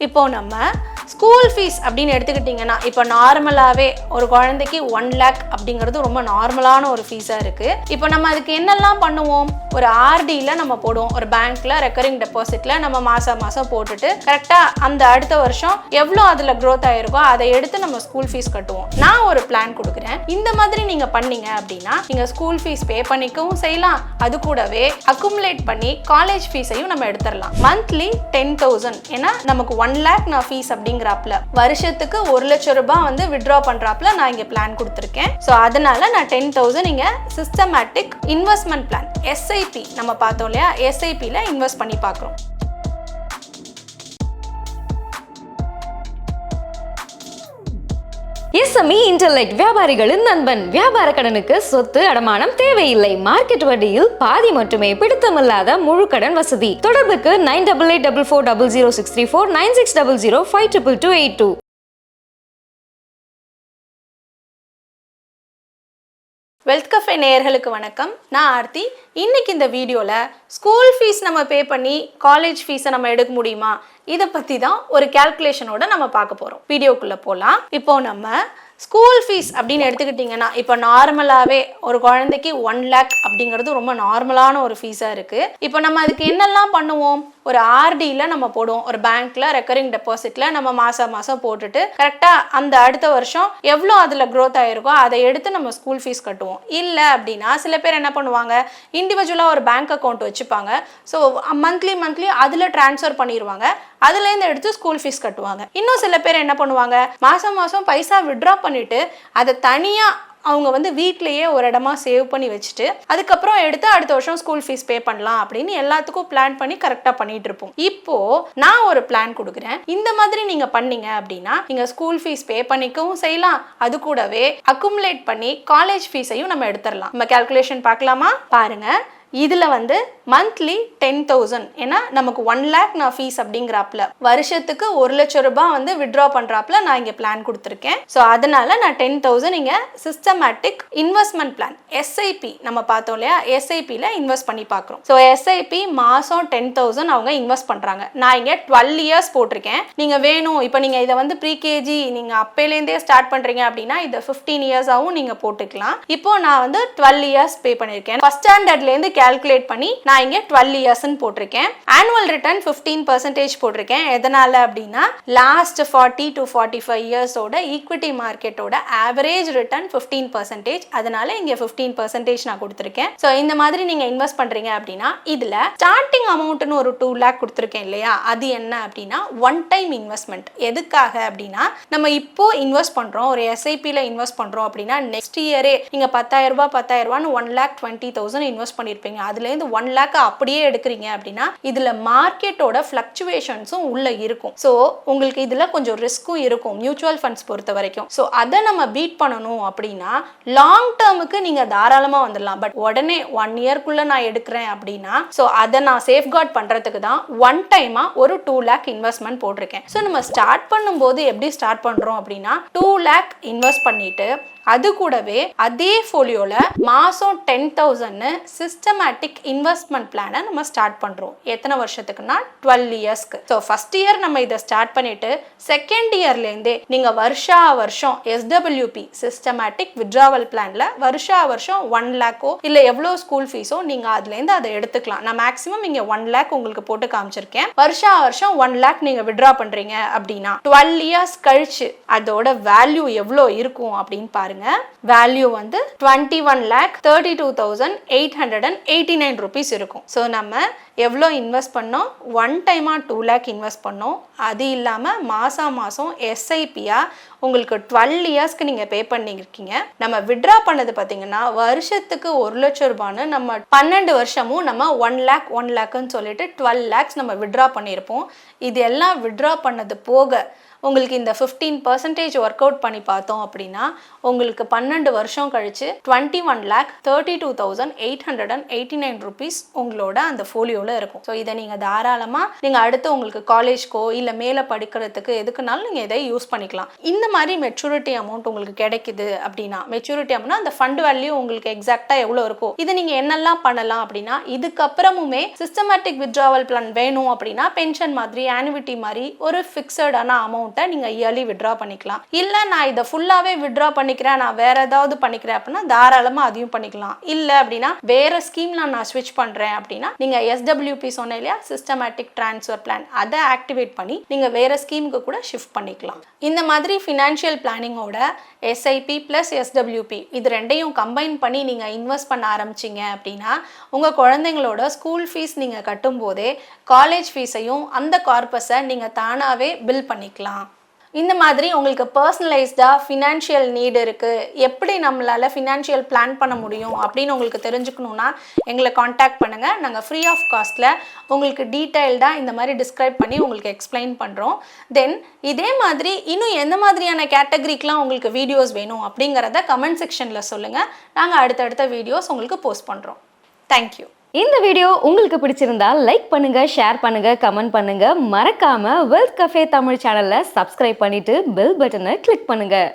இப்போ நம்ம school fees அப்படின்னு எடுத்துக்கிட்டிங்கன்னா இப்போ நார்மலாகவே ஒரு குழந்தைக்கு 1 lakh அப்படிங்கிறது ரொம்ப நார்மலான ஒரு ஃபீஸாக இருக்குது. இப்போ நம்ம அதுக்கு என்னெல்லாம் பண்ணுவோம், ஒரு ஆர்டியில் நம்ம போடுவோம், ஒரு பேங்க்கில் ரெக்கரிங் டெபாசிட்டில் நம்ம மாதம் போட்டுட்டு கரெக்டாக அந்த அடுத்த வருஷம் எவ்வளோ அதில் க்ரோத் ஆகிருக்கோ அதை எடுத்து நம்ம ஸ்கூல் ஃபீஸ் கட்டுவோம். நான் ஒரு பிளான் கொடுக்குறேன், இந்த மாதிரி நீங்கள் பண்ணீங்க அப்படின்னா நீங்கள் ஸ்கூல் ஃபீஸ் பே பண்ணிக்கவும் செய்யலாம், அது கூடவே அக்குமுலேட் பண்ணி காலேஜ் ஃபீஸையும் நம்ம எடுத்துடலாம். மந்த்லி 10,000, ஏன்னா நமக்கு 1 lakh நான் ஃபீஸ் அப்படிங்கிறாப்ல வருஷத்துக்கு 1 லட்சம் ரூபாய் வந்து வித்ட்ரா பண்றாப்ல நான் இங்க பிளான் கொடுத்துருக்கேன். ஸோ அதனால நான் 10,000 இங்க சிஸ்டமேட்டிக் இன்வெஸ்ட்மெண்ட் பிளான் SIP நம்ம பார்த்தோம் இல்லையா, SIPல இன்வெஸ்ட் பண்ணி பார்க்குறோம். SME இன்டர்நெட் வியாபாரிகளின் நண்பன். வியாபார கடனுக்கு சொத்து அடமானம் தேவையில்லை. மார்க்கெட் வட்டியில் பாதி மட்டுமே, பிடித்தமில்லாத முழு கடன் வசதி. தொடர்புக்கு 9884400634 9600522282. வெல்த் கஃபே நேயர்களுக்கு வணக்கம், நான் ஆர்த்தி. இன்னைக்கு இந்த வீடியோவில் ஸ்கூல் ஃபீஸ் நம்ம பே பண்ணி காலேஜ் ஃபீஸை நம்ம எடுக்க முடியுமா, இதை பற்றி தான் ஒரு கேல்குலேஷனோட நம்ம பார்க்க போகிறோம். வீடியோக்குள்ளே போகலாம். இப்போ நம்ம ஸ்கூல் ஃபீஸ் அப்படின்னு எடுத்துக்கிட்டிங்கன்னா இப்போ நார்மலாகவே ஒரு குழந்தைக்கு 1 lakh அப்படிங்கிறது ரொம்ப நார்மலான ஒரு ஃபீஸாக இருக்குது. இப்போ நம்ம அதுக்கு என்னெல்லாம் பண்ணுவோம், ஒரு ஆர்டியில் நம்ம போடுவோம், ஒரு பேங்க்கில் ரெக்கரிங் டெபாசிட்டில் நம்ம மாதம் போட்டுட்டு கரெக்டாக அந்த அடுத்த வருஷம் எவ்வளோ அதில் க்ரோத் ஆகிருக்கோ அதை எடுத்து நம்ம ஸ்கூல் ஃபீஸ் கட்டுவோம். இல்லை அப்படின்னா சில பேர் என்ன பண்ணுவாங்க, இண்டிவிஜுவலாக ஒரு பேங்க் அக்கௌண்ட் வச்சுப்பாங்க. ஸோ மந்த்லி அதில் ட்ரான்ஸ்ஃபர் பண்ணிடுவாங்க, அதுலேருந்து எடுத்து ஸ்கூல் ஃபீஸ் கட்டுவாங்க. இன்னும் சில பேர் என்ன பண்ணுவாங்க, மாதம் பைசா வித்ட்ரா பண்ணிட்டு அதை தனியாக அவங்க வந்து வீட்லேயே ஒரு இடமா சேவ் பண்ணி வச்சுட்டு அதுக்கப்புறம் எடுத்து அடுத்த வருஷம் ஸ்கூல் ஃபீஸ் பே பண்ணலாம் அப்படின்னு எல்லாத்துக்கும் பிளான் பண்ணி கரெக்டாக பண்ணிட்டு இருப்போம். இப்போ நான் ஒரு பிளான் கொடுக்குறேன், இந்த மாதிரி நீங்க பண்ணீங்க அப்படின்னா நீங்க ஸ்கூல் ஃபீஸ் பே பண்ணிக்கவும் செய்யலாம், அது கூடவே அக்குமுலேட் பண்ணி காலேஜ் ஃபீஸையும் நம்ம எடுத்துடலாம். நம்ம கேல்குலேஷன் பார்க்கலாமா? பாருங்க, இதில் வந்து மந்த்லி 10,000, ஏன்னா நமக்கு 1 lakh நான் ஃபீஸ் அப்படிங்கிறாப்ல வருஷத்துக்கு 1 லட்சம் ரூபாய் வந்து வித்ட்ரா பண்ணுறாப்ல நான் இங்கே பிளான் கொடுத்துருக்கேன். ஸோ அதனால நான் 10,000 இங்கே சிஸ்டமேட்டிக் இன்வெஸ்ட்மெண்ட் பிளான் SIP நம்ம பார்த்தோம் இல்லையா, SIPல இன்வெஸ்ட் பண்ணி பார்க்குறோம். ஸோ SIP மாதம் 10,000 அவங்க இன்வெஸ்ட் பண்ணுறாங்க. நான் இங்கே 12 years போட்டிருக்கேன். நீங்கள் வேணும், இப்போ நீங்கள் இதை வந்து ப்ரீகேஜி நீங்கள் அப்பேலேருந்தே ஸ்டார்ட் பண்ணுறீங்க அப்படின்னா இதை 15 years-ஆகவும் நீங்கள் போட்டுக்கலாம். இப்போ நான் வந்து 12 years பே பண்ணியிருக்கேன். ஃபர்ஸ்ட் ஸ்டாண்டர்ட்லேருந்து கால்குலேட் பண்ணி நான் இங்கே 12 years-ன்னு போட்டிருக்கேன். ஆனுவல் ரிட்டர்ன் 15% போட்டிருக்கேன். எதனால அப்படின்னா லாஸ்ட் 40 to 45 years-ஓட ஈக்விட்டி மார்க்கெட்டோட ஆவரேஜ் ரிட்டர்ன் 15%, அதனால இங்கே 15% நான் கொடுத்துருக்கேன். ஸோ இந்த மாதிரி நீங்கள் இன்வெஸ்ட் பண்ணுறீங்க அப்படின்னா இதில் ஸ்டார்டிங் அமௌண்ட்னு ஒரு 2 lakh கொடுத்துருக்கேன் இல்லையா, அது என்ன அப்படின்னா ஒன் டைம் இன்வெஸ்ட்மெண்ட். எதுக்காக அப்படின்னா நம்ம இப்போ இன்வெஸ்ட் பண்ணுறோம், ஒரு SIPல இன்வெஸ்ட் பண்ணுறோம் அப்படின்னா நெக்ஸ்ட் இயரே நீங்கள் 10,000 1,20,000 இன்வெஸ்ட் பண்ணியிருப்பீங்க. அதுலேருந்து 1 lakh அப்படியே எடுக்கிறீங்க அப்படின்னா இதுல மார்க்கெட்டோட ஃப்ளக்சுவேஷன்ஸும் உள்ள இருக்கும். ஸோ உங்களுக்கு இதுல கொஞ்சம் ரிஸ்க்கும் இருக்கும் மியூச்சுவல் ஃபண்ட்ஸ் பொறுத்த வரைக்கும். ஸோ அதை நம்ம பீட் பண்ணணும் அப்படின்னா லாங் டேர்முக்கு நீங்க தாராளமா வந்துடலாம். பட் உடனே 1 year-க்குள்ள நான் எடுக்கிறேன் அப்படின்னா ஸோ அதை நான் சேஃப்கார்ட் பண்றதுக்கு தான் ஒன் டைமா ஒரு 2 lakh இன்வெஸ்ட்மெண்ட் போட்டிருக்கேன். ஸோ நம்ம ஸ்டார்ட் பண்ணும்போது எப்படி ஸ்டார்ட் பண்றோம் அப்படின்னா 2 lakh இன்வெஸ்ட் பண்ணிட்டு அது கூடவே அதே ஃபோலியோல மாசம் 10,000 சிஸ்டமேட்டிக் இன்வெஸ்ட்மெண்ட் பிளானை நம்ம ஸ்டார்ட் பண்றோம். எத்தனை வருஷத்துக்குன்னா 12 years-க்கு. ஸோ ஃபர்ஸ்ட் இயர் நம்ம இதை ஸ்டார்ட் பண்ணிட்டு செகண்ட் இயர்லேருந்தே நீங்க வருஷா வருஷம் SWP சிஸ்டமேட்டிக் வித்ட்ராவல் பிளான்ல வருஷா வருஷம் 1 lakh-ஓ இல்ல எவ்வளோ ஸ்கூல் ஃபீஸோ நீங்க அதுலேருந்து அதை எடுத்துக்கலாம். நான் மேக்ஸிமம் இங்க 1 lakh உங்களுக்கு போட்டு காமிச்சிருக்கேன். வருஷா வருஷம் 1 lakh நீங்க வித்ட்ரா பண்றீங்க அப்படின்னா 12 years கழிச்சு அதோட வேல்யூ எவ்வளோ இருக்கும் அப்படின்னு பாருங்க. வேல்யூ வந்து 21,32,889 rupees இருக்கும். ஸோ நம்ம எவ்வளோ இன்வெஸ்ட் பண்ணோம், ஒன் டைமா 2 lakh இன்வெஸ்ட் பண்ணோம். அது இல்லாமல் மாதம் SIP-யா உங்களுக்கு 12 years-க்கு நீங்கள் பே பண்ணியிருக்கீங்க. நம்ம வித்ட்ரா பண்ணது பார்த்தீங்கன்னா வருஷத்துக்கு 1 லட்சம் ரூபான்னு நம்ம 12 வருஷமும் நம்ம 1 lakh சொல்லிட்டு 12 lakhs நம்ம வித்ட்ரா பண்ணியிருப்போம். இது எல்லாம் வித்ட்ரா பண்ணது போக உங்களுக்கு இந்த 15% ஒர்க் அவுட் பண்ணி பார்த்தோம் அப்படின்னா உங்களுக்கு 12 வருஷம் கழிச்சு 21,32,889 rupees உங்களோட அந்த ஃபோலியோவில் ரேஷியோவில் இருக்கும். ஸோ இதை நீங்கள் தாராளமாக நீங்கள் அடுத்து உங்களுக்கு காலேஜ்க்கோ இல்லை மேலே படிக்கிறதுக்கு எதுக்குனாலும் நீங்கள் இதை யூஸ் பண்ணிக்கலாம். இந்த மாதிரி மெச்சூரிட்டி அமௌண்ட் உங்களுக்கு கிடைக்குது அப்படின்னா, மெச்சூரிட்டி அமௌண்ட்னா அந்த ஃபண்ட் வேல்யூ உங்களுக்கு எக்ஸாக்டாக எவ்வளோ இருக்கும், இது நீங்கள் என்னெல்லாம் பண்ணலாம் அப்படின்னா, இதுக்கப்புறமுமே சிஸ்டமேட்டிக் வித்ட்ராவல் பிளான் வேணும் அப்படின்னா பென்ஷன் மாதிரி ஆனுவிட்டி மாதிரி ஒரு ஃபிக்ஸடான அமௌண்ட்டை நீங்கள் இயர்லி வித்ட்ரா பண்ணிக்கலாம். இல்லை நான் இதை ஃபுல்லாகவே வித்ட்ரா பண்ணிக்கிறேன், நான் வேற ஏதாவது பண்ணிக்கிறேன் அப்படின்னா தாராளமாக அதையும் பண்ணிக்கலாம். இல்லை அப்படின்னா வேற ஸ்கீம்ல நான் ஸ்விட்ச் பண்ணுறேன் அப்படின்னா நீங்கள் எஸ்டபிள்யூபி சொன்னேன் இல்லையா, சிஸ்டமேட்டிக் ட்ரான்ஸ்ஃபர் பிளான், அதை ஆக்டிவேட் பண்ணி நீங்கள் வேற ஸ்கீமுக்கு கூட ஷிஃப்ட் பண்ணிக்கலாம். இந்த மாதிரி ஃபினான்ஷியல் பிளானிங்கோட எஸ்ஐபி ப்ளஸ் எஸ்டபிள்யூபி இது ரெண்டையும் கம்பைன் பண்ணி நீங்கள் இன்வெஸ்ட் பண்ண ஆரம்பிச்சிங்க அப்படின்னா உங்கள் குழந்தைங்களோட ஸ்கூல் ஃபீஸ் நீங்கள் கட்டும் போதே காலேஜ் ஃபீஸையும் அந்த கார்பஸை நீங்கள் தானாகவே பில் பண்ணிக்கலாம். இந்த மாதிரி உங்களுக்கு பர்சனலைஸ்டாக ஃபினான்ஷியல் நீடு இருக்குது, எப்படி நம்மளால் ஃபினான்ஷியல் பிளான் பண்ண முடியும் அப்படின்னு உங்களுக்கு தெரிஞ்சுக்கணுன்னா எங்களை காண்டாக்ட் பண்ணுங்கள். நாங்கள் ஃப்ரீ ஆஃப் காஸ்ட்டில் உங்களுக்கு டீட்டெயில்டாக இந்த மாதிரி டிஸ்கிரைப் பண்ணி உங்களுக்கு எக்ஸ்பிளைன் பண்ணுறோம். தென் இதே மாதிரி இன்னும் எந்த மாதிரியான கேட்டகரிக்கெலாம் உங்களுக்கு வீடியோஸ் வேணும் அப்படிங்கிறத கமெண்ட் செக்ஷனில் சொல்லுங்கள். நாங்கள் அடுத்தடுத்த வீடியோஸ் உங்களுக்கு போஸ்ட் பண்ணுறோம். தேங்க்யூ. இந்த வீடியோ உங்களுக்கு பிடிச்சிருந்தா லைக் பண்ணுங்க, ஷேர் பண்ணுங்க, கமெண்ட் பண்ணுங்க. மறக்காம வெல்த் கஃபே தமிழ் சேனலை சப்ஸ்கிரைப் பண்ணிட்டு பெல் பட்டனை கிளிக் பண்ணுங்க.